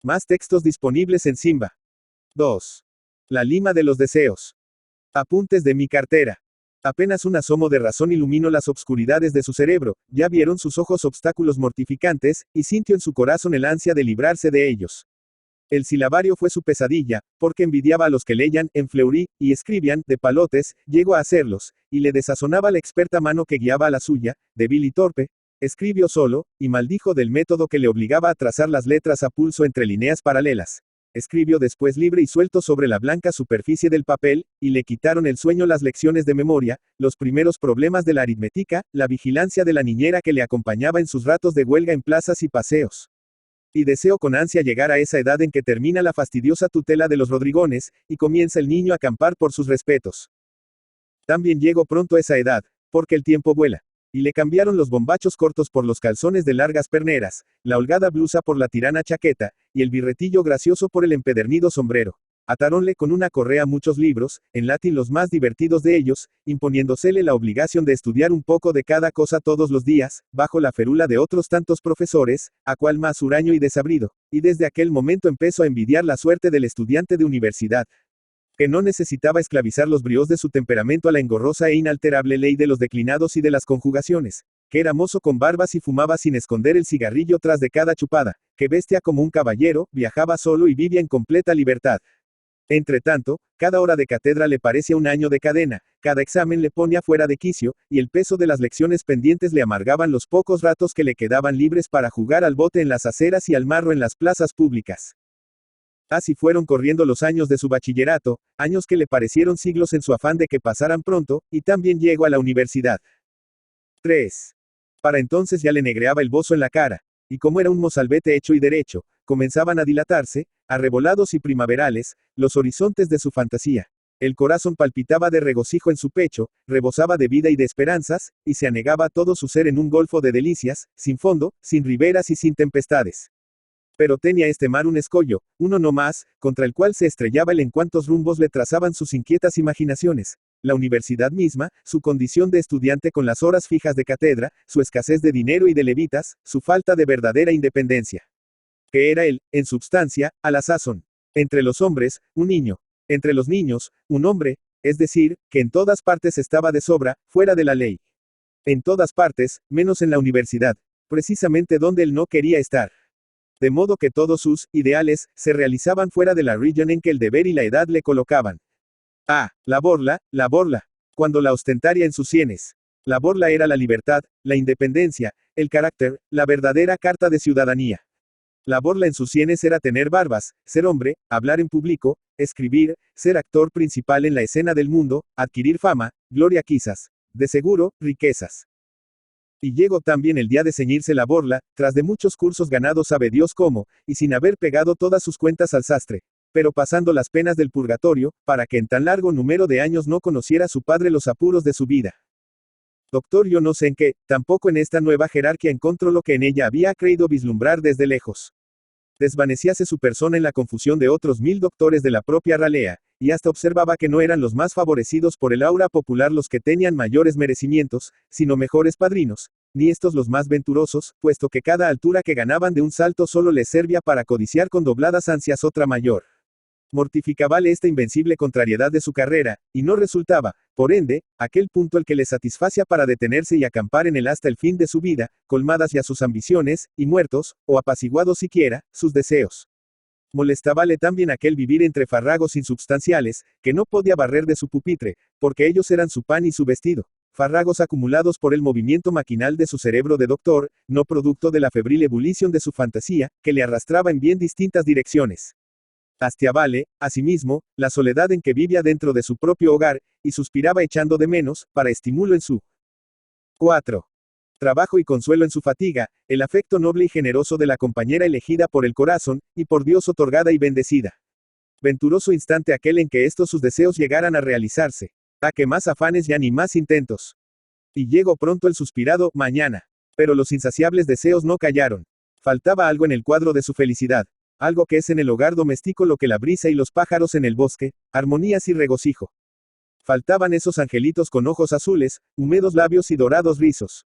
Más textos disponibles en Simba. 2. La lima de los deseos. Apuntes de mi cartera. Apenas un asomo de razón iluminó las obscuridades de su cerebro, ya vieron sus ojos obstáculos mortificantes, y sintió en su corazón el ansia de librarse de ellos. El silabario fue su pesadilla, porque envidiaba a los que leían, en Fleury, y escribían, de palotes, llegó a hacerlos, y le desazonaba la experta mano que guiaba a la suya, débil y torpe. Escribió solo, y maldijo del método que le obligaba a trazar las letras a pulso entre líneas paralelas. Escribió después libre y suelto sobre la blanca superficie del papel, y le quitaron el sueño las lecciones de memoria, los primeros problemas de la aritmética, la vigilancia de la niñera que le acompañaba en sus ratos de huelga en plazas y paseos. Y deseo con ansia llegar a esa edad en que termina la fastidiosa tutela de los Rodrigones, y comienza el niño a acampar por sus respetos. También llegó pronto esa edad, porque el tiempo vuela. Y le cambiaron los bombachos cortos por los calzones de largas perneras, la holgada blusa por la tirana chaqueta, y el birretillo gracioso por el empedernido sombrero. Atáronle con una correa muchos libros, en latín los más divertidos de ellos, imponiéndosele la obligación de estudiar un poco de cada cosa todos los días, bajo la ferula de otros tantos profesores, a cual más huraño y desabrido, y desde aquel momento empezó a envidiar la suerte del estudiante de universidad, que no necesitaba esclavizar los bríos de su temperamento a la engorrosa e inalterable ley de los declinados y de las conjugaciones, que era mozo con barbas y fumaba sin esconder el cigarrillo tras de cada chupada, que vestía como un caballero, viajaba solo y vivía en completa libertad. Entre tanto, cada hora de cátedra le parecía un año de cadena, cada examen le ponía fuera de quicio, y el peso de las lecciones pendientes le amargaban los pocos ratos que le quedaban libres para jugar al bote en las aceras y al marro en las plazas públicas. Así fueron corriendo los años de su bachillerato, años que le parecieron siglos en su afán de que pasaran pronto, y también llegó a la universidad. 3. Para entonces ya le negreaba el bozo en la cara, y como era un mozalbete hecho y derecho, comenzaban a dilatarse, arrebolados y primaverales, los horizontes de su fantasía. El corazón palpitaba de regocijo en su pecho, rebosaba de vida y de esperanzas, y se anegaba todo su ser en un golfo de delicias, sin fondo, sin riberas y sin tempestades. Pero tenía este mar un escollo, uno no más, contra el cual se estrellaba él en cuantos rumbos le trazaban sus inquietas imaginaciones. La universidad misma, su condición de estudiante con las horas fijas de cátedra, su escasez de dinero y de levitas, su falta de verdadera independencia. Que era él, en substancia, a la sazón. Entre los hombres, un niño. Entre los niños, un hombre, es decir, que en todas partes estaba de sobra, fuera de la ley. En todas partes, menos en la universidad, precisamente donde él no quería estar. De modo que todos sus ideales se realizaban fuera de la región en que el deber y la edad le colocaban. La borla, cuando la ostentaria en sus sienes. La borla era la libertad, la independencia, el carácter, la verdadera carta de ciudadanía. La borla en sus sienes era tener barbas, ser hombre, hablar en público, escribir, ser actor principal en la escena del mundo, adquirir fama, gloria quizás, de seguro, riquezas. Y llegó también el día de ceñirse la borla, tras de muchos cursos ganados sabe Dios cómo, y sin haber pegado todas sus cuentas al sastre, pero pasando las penas del purgatorio, para que en tan largo número de años no conociera su padre los apuros de su vida. Doctor, yo no sé en qué, tampoco en esta nueva jerarquía encontró lo que en ella había creído vislumbrar desde lejos. Desvanecíase su persona en la confusión de otros 1000 doctores de la propia ralea, y hasta observaba que no eran los más favorecidos por el aura popular los que tenían mayores merecimientos, sino mejores padrinos, ni estos los más venturosos, puesto que cada altura que ganaban de un salto solo les servía para codiciar con dobladas ansias otra mayor. Mortificábale esta invencible contrariedad de su carrera, y no resultaba, por ende, aquel punto el que le satisfacía para detenerse y acampar en él hasta el fin de su vida, colmadas ya sus ambiciones, y muertos, o apaciguados siquiera, sus deseos. Molestábale también aquel vivir entre farragos insubstanciales, que no podía barrer de su pupitre, porque ellos eran su pan y su vestido. Farragos acumulados por el movimiento maquinal de su cerebro de doctor, no producto de la febril ebullición de su fantasía, que le arrastraba en bien distintas direcciones. Hastiábale, asimismo, la soledad en que vivía dentro de su propio hogar, y suspiraba echando de menos, para estímulo en su 4. Trabajo y consuelo en su fatiga, el afecto noble y generoso de la compañera elegida por el corazón, y por Dios otorgada y bendecida. Venturoso instante aquel en que estos sus deseos llegaran a realizarse. Que más afanes ya ni más intentos. Y llegó pronto el suspirado mañana. Pero los insaciables deseos no callaron. Faltaba algo en el cuadro de su felicidad. Algo que es en el hogar doméstico lo que la brisa y los pájaros en el bosque, armonías y regocijo. Faltaban esos angelitos con ojos azules, húmedos labios y dorados rizos.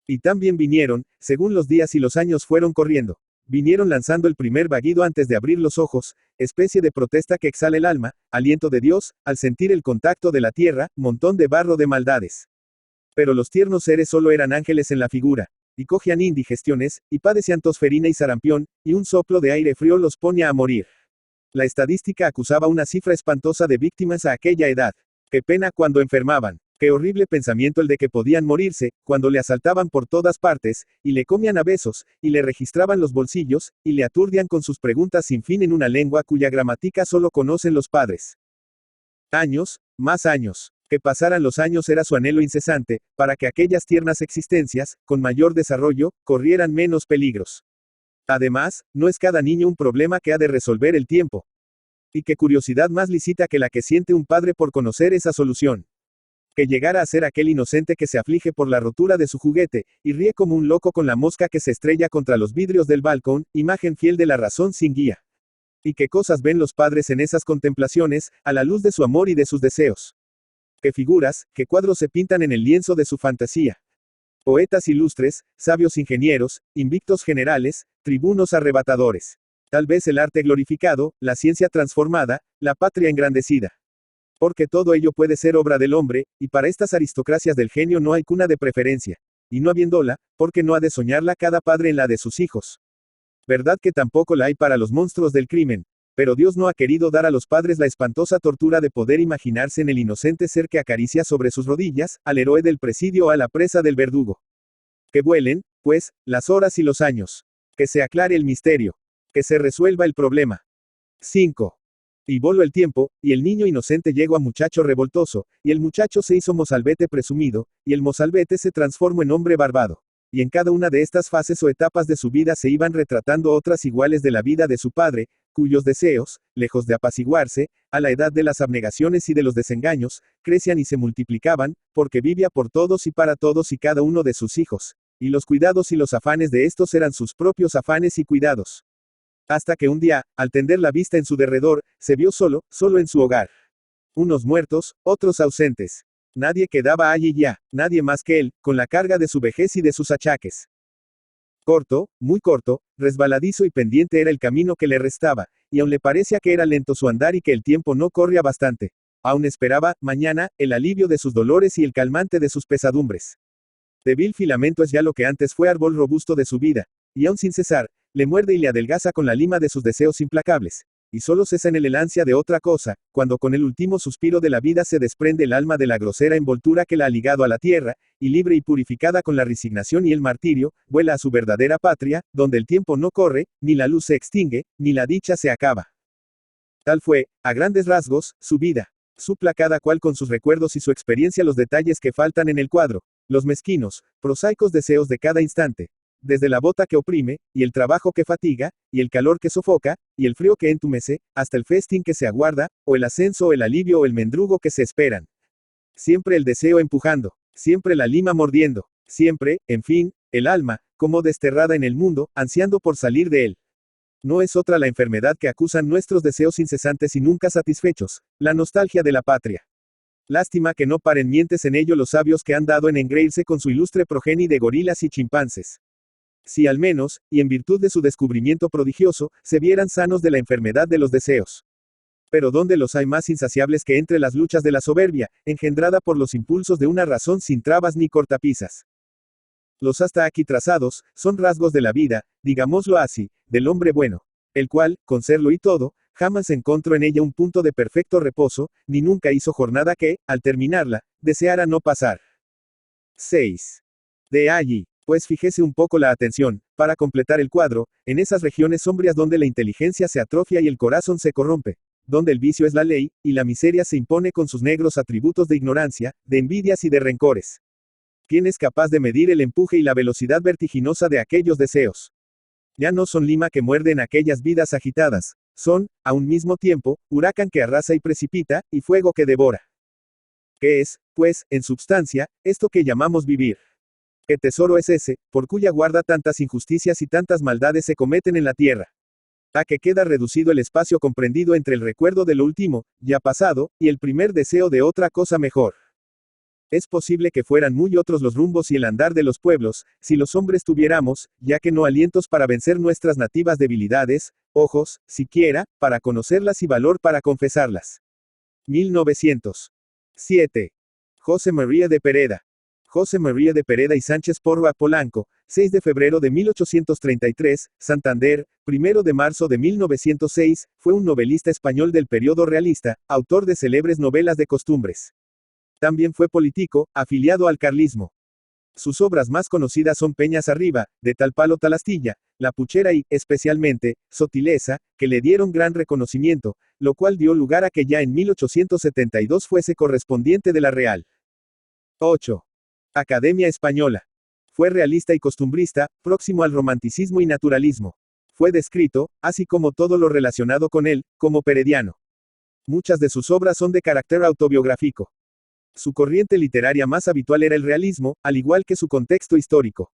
Y también vinieron, según los días y los años fueron corriendo. Vinieron lanzando el primer vagido antes de abrir los ojos, especie de protesta que exhala el alma, aliento de Dios, al sentir el contacto de la tierra, montón de barro de maldades. Pero los tiernos seres solo eran ángeles en la figura, y cogían indigestiones, y padecían tosferina y sarampión, y un soplo de aire frío los ponía a morir. La estadística acusaba una cifra espantosa de víctimas a aquella edad. Qué pena cuando enfermaban. Qué horrible pensamiento el de que podían morirse, cuando le asaltaban por todas partes, y le comían a besos, y le registraban los bolsillos, y le aturdían con sus preguntas sin fin en una lengua cuya gramática solo conocen los padres. Años, más años. Que pasaran los años era su anhelo incesante, para que aquellas tiernas existencias, con mayor desarrollo, corrieran menos peligros. Además, no es cada niño un problema que ha de resolver el tiempo. Y qué curiosidad más lícita que la que siente un padre por conocer esa solución. Que llegara a ser aquel inocente que se aflige por la rotura de su juguete, y ríe como un loco con la mosca que se estrella contra los vidrios del balcón, imagen fiel de la razón sin guía. Y qué cosas ven los padres en esas contemplaciones, a la luz de su amor y de sus deseos. Qué figuras, qué cuadros se pintan en el lienzo de su fantasía. Poetas ilustres, sabios ingenieros, invictos generales, tribunos arrebatadores. Tal vez el arte glorificado, la ciencia transformada, la patria engrandecida. Porque todo ello puede ser obra del hombre, y para estas aristocracias del genio no hay cuna de preferencia. Y no habiéndola, porque no ha de soñarla cada padre en la de sus hijos. Verdad que tampoco la hay para los monstruos del crimen. Pero Dios no ha querido dar a los padres la espantosa tortura de poder imaginarse en el inocente ser que acaricia sobre sus rodillas, al héroe del presidio o a la presa del verdugo. Que vuelen, pues, las horas y los años. Que se aclare el misterio. Que se resuelva el problema. 5. Y voló el tiempo, y el niño inocente llegó a muchacho revoltoso, y el muchacho se hizo mozalbete presumido, y el mozalbete se transformó en hombre barbado. Y en cada una de estas fases o etapas de su vida se iban retratando otras iguales de la vida de su padre, cuyos deseos, lejos de apaciguarse, a la edad de las abnegaciones y de los desengaños, crecían y se multiplicaban, porque vivía por todos y para todos y cada uno de sus hijos. Y los cuidados y los afanes de estos eran sus propios afanes y cuidados. Hasta que un día, al tender la vista en su derredor, se vio solo, solo en su hogar. Unos muertos, otros ausentes. Nadie quedaba allí ya, nadie más que él, con la carga de su vejez y de sus achaques. Corto, muy corto, resbaladizo y pendiente era el camino que le restaba, y aun le parecía que era lento su andar y que el tiempo no corría bastante. Aún esperaba, mañana, el alivio de sus dolores y el calmante de sus pesadumbres. Débil filamento es ya lo que antes fue árbol robusto de su vida, y aún sin cesar, le muerde y le adelgaza con la lima de sus deseos implacables. Y solo cesa en él el ansia de otra cosa, cuando con el último suspiro de la vida se desprende el alma de la grosera envoltura que la ha ligado a la tierra, y libre y purificada con la resignación y el martirio, vuela a su verdadera patria, donde el tiempo no corre, ni la luz se extingue, ni la dicha se acaba. Tal fue, a grandes rasgos, su vida. Supla cada cual con sus recuerdos y su experiencia los detalles que faltan en el cuadro, los mezquinos, prosaicos deseos de cada instante. Desde la bota que oprime, y el trabajo que fatiga, y el calor que sofoca, y el frío que entumece, hasta el festín que se aguarda, o el ascenso o el alivio o el mendrugo que se esperan. Siempre el deseo empujando, siempre la lima mordiendo, siempre, en fin, el alma, como desterrada en el mundo, ansiando por salir de él. No es otra la enfermedad que acusan nuestros deseos incesantes y nunca satisfechos, la nostalgia de la patria. Lástima que no paren mientes en ello los sabios que han dado en engreírse con su ilustre progenie de gorilas y chimpancés. Si al menos, y en virtud de su descubrimiento prodigioso, se vieran sanos de la enfermedad de los deseos. Pero ¿dónde los hay más insaciables que entre las luchas de la soberbia, engendrada por los impulsos de una razón sin trabas ni cortapisas? Los hasta aquí trazados, son rasgos de la vida, digámoslo así, del hombre bueno, el cual, con serlo y todo, jamás encontró en ella un punto de perfecto reposo, ni nunca hizo jornada que, al terminarla, deseara no pasar. 6. De allí. Pues fíjese un poco la atención, para completar el cuadro, en esas regiones sombrías donde la inteligencia se atrofia y el corazón se corrompe, donde el vicio es la ley, y la miseria se impone con sus negros atributos de ignorancia, de envidias y de rencores. ¿Quién es capaz de medir el empuje y la velocidad vertiginosa de aquellos deseos? Ya no son lima que muerde en aquellas vidas agitadas, son, a un mismo tiempo, huracán que arrasa y precipita, y fuego que devora. ¿Qué es, pues, en substancia, esto que llamamos vivir? ¿Qué tesoro es ese, por cuya guarda tantas injusticias y tantas maldades se cometen en la tierra? ¿A qué queda reducido el espacio comprendido entre el recuerdo de lo último, ya pasado, y el primer deseo de otra cosa mejor? Es posible que fueran muy otros los rumbos y el andar de los pueblos, si los hombres tuviéramos, ya que no alientos para vencer nuestras nativas debilidades, ojos, siquiera, para conocerlas y valor para confesarlas. 1907. José María de Pereda. José María de Pereda y Sánchez Porra Polanco, 6 de febrero de 1833, Santander, 1 de marzo de 1906, fue un novelista español del periodo realista, autor de célebres novelas de costumbres. También fue político, afiliado al carlismo. Sus obras más conocidas son Peñas arriba, de tal palo tal astilla, La puchera y, especialmente, Sotileza, que le dieron gran reconocimiento, lo cual dio lugar a que ya en 1872 fuese correspondiente de la Real. 8. Academia Española. Fue realista y costumbrista, próximo al romanticismo y naturalismo. Fue descrito, así como todo lo relacionado con él, como perediano. Muchas de sus obras son de carácter autobiográfico. Su corriente literaria más habitual era el realismo, al igual que su contexto histórico.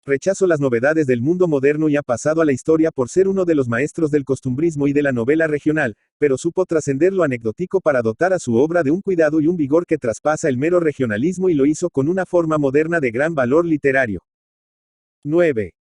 Rechazó las novedades del mundo moderno y ha pasado a la historia por ser uno de los maestros del costumbrismo y de la novela regional, pero supo trascender lo anecdótico para dotar a su obra de un cuidado y un vigor que traspasa el mero regionalismo y lo hizo con una forma moderna de gran valor literario. 9.